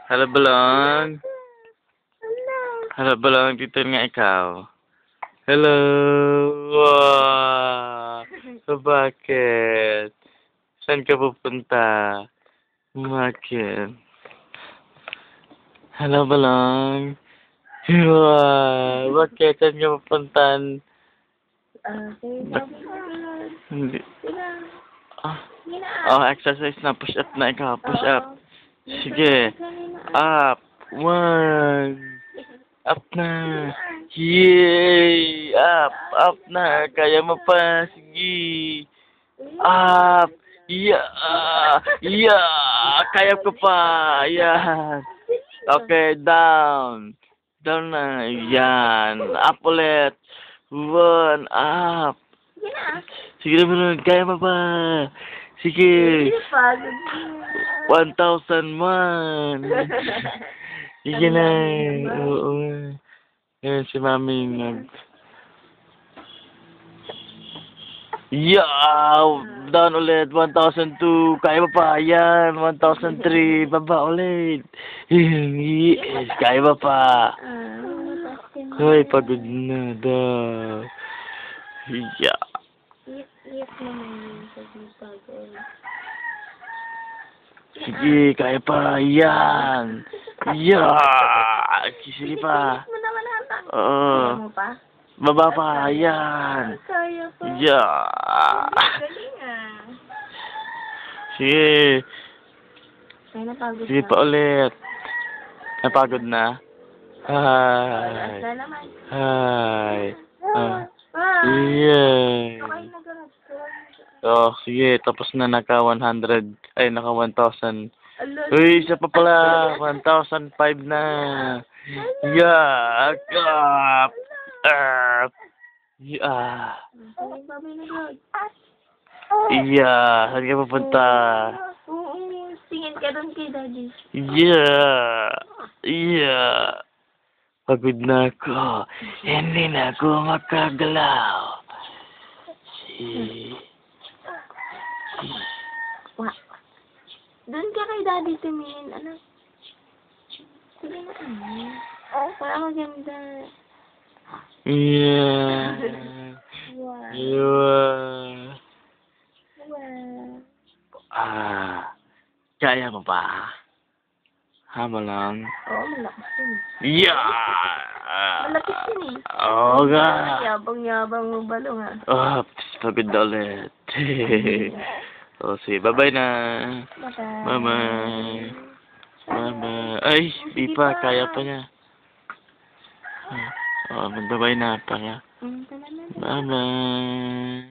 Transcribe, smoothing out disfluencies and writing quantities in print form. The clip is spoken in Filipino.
Hello, Balong. Hello, Balong. Dito nga ikaw. Hello. Wow. So, bakit? Saan ka pupunta? Bakit? Hello, Balong. Wow. Bakit? Saan ka pupunta? Hindi. Oh, exercise na. Push up na ikaw. Push up. Sige. Up. One. Up na. Yay! Up. Up na. Kaya mo pa. Sige. Up. Yeah. Yeah. Kaya ko pa. Yan. Okay, down. Down na. Yan. Up ulit. One. Up. Sige na, kaya mo pa. Sige. 1,001. Sige na. Oo. Yan si Mami Yeah! Down ulit. 1,002. Kaya mo pa. Yan. 1,003. Baba ulit. Yes. Kaya mo pa. Hoy, pagod na daw. Yeah. Sige, kaya pa. Yan. Yeah. Sige pa. Oo. Baba pa. Yan. Yeah. Sige. Sige pa ulit. Napagod na? Hi. Hi. Yay. Oh, sige, tapos na naka 100, ay naka 1,000. Uy, isa pa pala, 1,005 na. Yeah, up. Yeah. Yeah, saan ka pupunta? Tingin ka doon kay Daddy. Yeah. Yeah. Pagod na ako. Hindi na ako makagalaw. Doon ka kay Daddy tumingin, anak. Sige na, para maganda. Yeah. Wow. Yeah. Wow. Kaya mo pa? Hama lang. Oo, malakas yun. Yeah! Malapit yun eh. Oo nga. Yabang-yabang mo balong ha. Oh, pagod na ulit. Oh, sige, bye-bye na. Bye-bye. Bye-bye. Bye-bye. Ay, di pa, kaya pa niya. Oh, magbabay na pa niya. Bye-bye.